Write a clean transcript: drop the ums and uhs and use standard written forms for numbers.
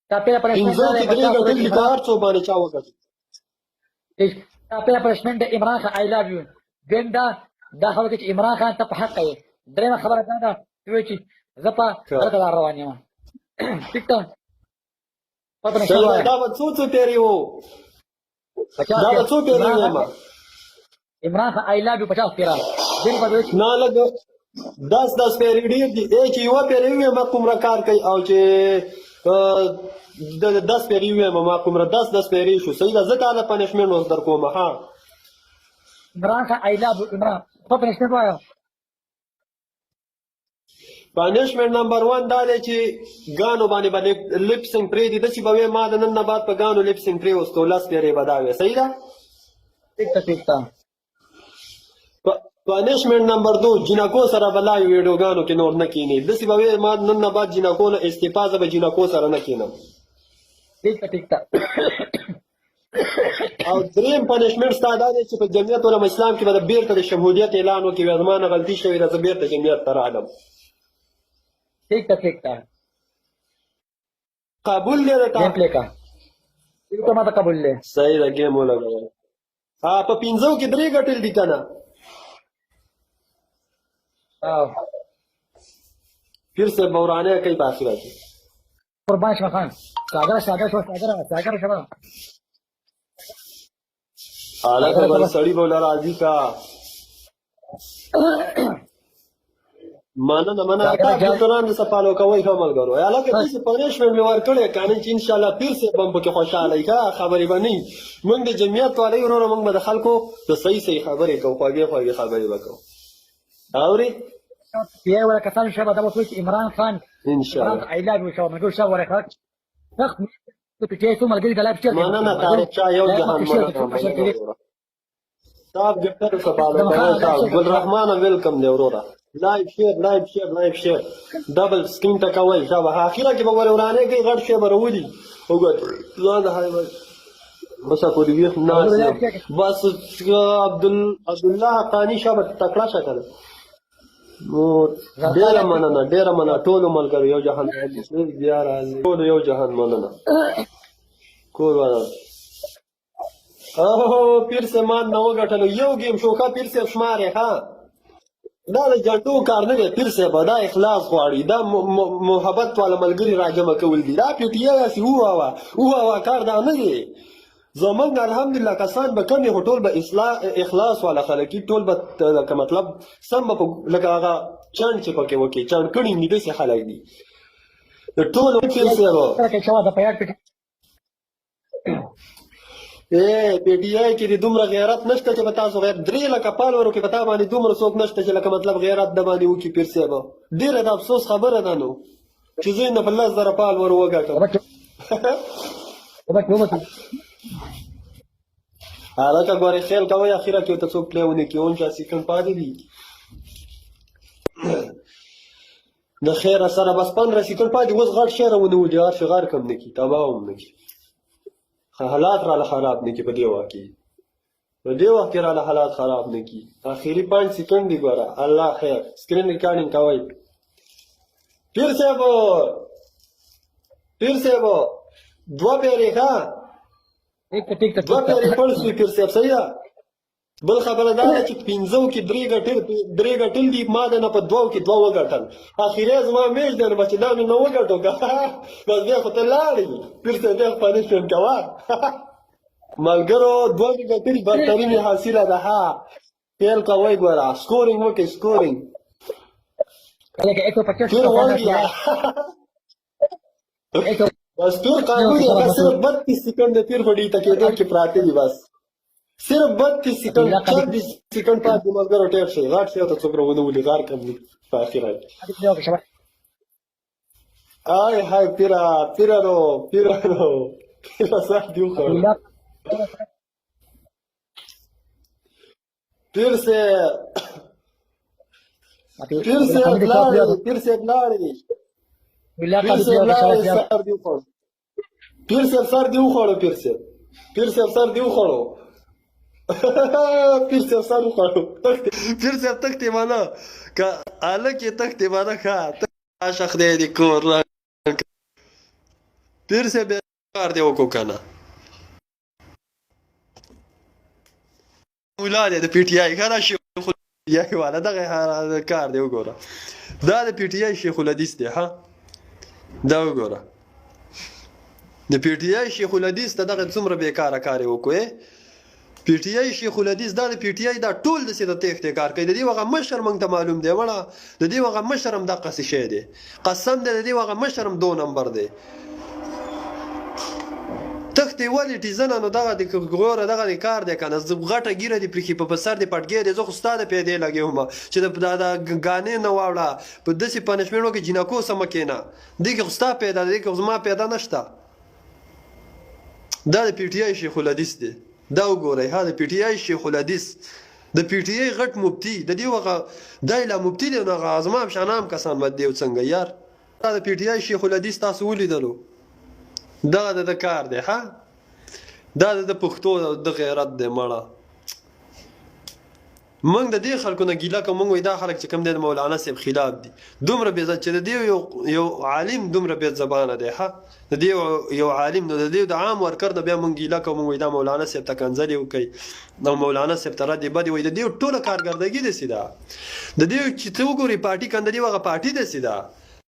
ټاپې پنشمنټ پنځو کې 3 ګټل دي په هر څو باندې چا وګټل. ټاپې پنشمنټ د عمران خان آی لاف یو. دویم دا خبره چې عمران خان ته په حق کوي. درېیمه خبره دا ده چې زه په غلطه لار روان یم. ټیک ده. دا به څو پیرې وو؟ دا به څو پیرې ویم؟ عمران خان آی لاف یو 50 پیرا. نه لږ 10 پیرې ډېر دي. چې یوه پیرې ویم کومره کار کوي او چې 10 پیرې ویم ما کومره 10 پیرې شو. صحیح ده. زه تاله پنشمنټ اوس در کوم. ها عمران خان آی لاف یو. عمران په پنشمنټ وایه. پنشمنټ نمبر 1 دا دی چې ګانو باندې لپسنګ پرېږدي. داسې به وایې ما د نن نه بعد په ګانو لپسنګ پرېوستو 10 پیرې به دا وې. صحیح ده. ټیک ده. پنشمنټ نمبر 2 جنکو سره به لا ویډیوګانو کې نور نه کینې. داسې به وایې ما نن نه بعد جنکو نه استعفا زه به جنکو سره نه کینم. ټیک ده. او دریم پنشمنټ ستا دا دی چې په جمعیت علماء اسلام کې به د بیرته د شمولیت اعلان وکړي. زما نه غلطي شوې ده. زه بیرته جمعیت ته راغلم. ٹھیک ہے قبول لے رہا گیم پلے کا تو ماتا قبول لے صحیح دا گیم ہو لگا. ہاں پا پینزو کی 3 گٹل دی کنا. پھر سے بورانے کئی باقی رہتی قربان شما خان ساگر شما حالت بل سڑی بولا راضی کا مننه تاسو ټولان د سپالو کوي ښه ملګرو. الکه داسې پنشمنټ مې ورکړی کنه چې انشاءالله پیر صاحب هم پکې خوشحاله وي. ښه خبرې به نه وي. موږ د جمعیت والۍ وروره موږ به د خلکو د صحیح خبرې کوو. خوږې خبرې به کوو. اورې بیا ولا کسان شبه دا وصول عمران خان انشاءالله علاج وشو مګو شو ورخات نخ ته چې څو ملګری د لایف چر مننه تاریخ چا یو جهان مننه تاب ګټر سپالو کوي. ګل رحمان ویلکم دی وروره. لایف شیر ډبل سکرین ته کوي. شابه اخیره کې به ورانه کې غټ شی به راولي. وګورئ ځان هاي بس په دې وخت ناس بس عبدالله حقانی شابه تکړه شکل ډېره مننه ټولو ملګرو. یو جهان بیا راځي ټولو یو جهان مننه کور وره. اوه پیر سمان نه وګټلو. یو گیم شوکا پیر صاحب شمارې. ها دا د جنډو کار نه دی پیر صاحب. دا اخلاص غواړي. دا محبت والا ملګري راجمع کول دي. دا پی ټي آی هسې وواوه کار دا نه دی. زمونږ الحمدلله کسان به کم خو ټول به اخلاص والا خلک دي. ټول به که مطلب سم به لکه هغه چنډ چې پکې وکړي چنډ کړي دي داسې خلک دي. د ټولو پیر صاحب پی ټي آی کې د دومره غیرت نشته چې به تاسو 3 لکه فالورو کې به تا باندې دومره څوک نشته چې لکه مطلب غیرت د باندې وکړي پیر صاحب. ډېره د افسوس خبره ده نو چې زه نه په 10,000 فالورو وګټم. هلکه ګورې خیال کوئ اخره کې ورته څوک پلی ونه کړي. 49 سیکنډ پاتې دي. د خیره سره بس 15 سیکنډ پاتې. اوس غټ شی راونه ولي هر شي غار کم نه کړي تباه هم نه کړي. حالات راله خراب نه کړي. په دې وخت کې راله حالات خراب نه کړي. اخري 5 سیکنډ دي ګوره. الله خیر. سکرین ریکارډینګ کوئ. پیر صاحب 2 پیرې ښه 2 پیرې پړ شوي پیر صاحب. صحیح ده. بل خبره دا ده چې 5 کې 3 ګټل دي. ما د نه په 2 کې 2 وګټل. اخري زما میچ دی نو چې دا مې نه وګټو بس بیا خو ته لاړې پیر صاحب. بیا پنشمنټ کوه ملګرو. 2 کې ګټلي برتري مې حاصله ده. ها فیل کوئ ګوره. سکورینګ وکړئ سکورینګ. بس پیر قانون دی. هغه صرف 32 سیکنډ د پیر په ډیټه کېدو کې پراته دي. بس صرف 32 سیکنډ 24 سیکنډ پاتې ملګرو. ټیر شي غټ شي ته څوک راونه ولي غار کم دي په اخره کې. آی هاي پیرانو سر دی وخوړ. پیر صاحب لاړې. پیر صاحب سر دی وخوړو. پیر صاحب سر دی وخوړو. پیر صاحب تختې مانه که هلکې تختې مانه ښه شخ دی د کور پیر صاحب کار دی وکړو که نه مولا دی د پی ټي آی ښه دا شیخ الحدیث والا دغه کار دی وګوره دا د پی ټي آی شیخ الحدیث دی ها دا وګوره د پی ټي آی شیخ الحدیث ته دغه څومره بیکاره کار یې وکړو پی ټي آی شیخ الحدیث دا د پی ټي آی دا ټول داسې د تېښتې کار کوي د دې هغه مشر موږ ته معلوم دی مړه د دې هغه مشر هم دقسې شی دی قسم دی د دې هغه مشر هم 2 نمبر دی تختې ولې ټیزنه نو دغه د ګوره دغه د کار دی که نه غټه ګیره دې پرېښي په سر دې پټګی دی زه خو ستا د پیدې لګې وم چې د ګانې نه واوړه په داسې پنشمېنو کې جینکو سمه کښېنه دې کې خو ستا پیدا دی دې کې خو زما پیدا نشته دا د پی ټي آی شیخ الحدیث دی دا وګورئ ها د پی ټي آی شیخ الحدیث د پی ټي آی غټ مفتي د دې هغه دی لا مفتي دی نو هغه زما هم شانام کسان بد دی څنګه یار دا د پی ټي آی شیخ الحدیث تاسو ولیدلو دغه د کار دی ها دا د پښتو د غیرت دی مړه موږ د دې خلکو نه ګیله کوو موږ وایي دا خلک چې کوم دی د مولانا صاحب خلاف دي دومره بېزت چې د دې یو عالم دومره بېت زبانه دی ښه د دې یو عالم نو د دې د عام ورکر نه بیا موږ ګیله کوو موږ وایي دا مولانا صاحب ته کنځلې وکوي دا مولانا صاحب ته ردې بدې وایي د دې ټوله کارګردګي داسې ده د دې چې ته وګورې پارټي کنده دې هغه پارټي داسې ده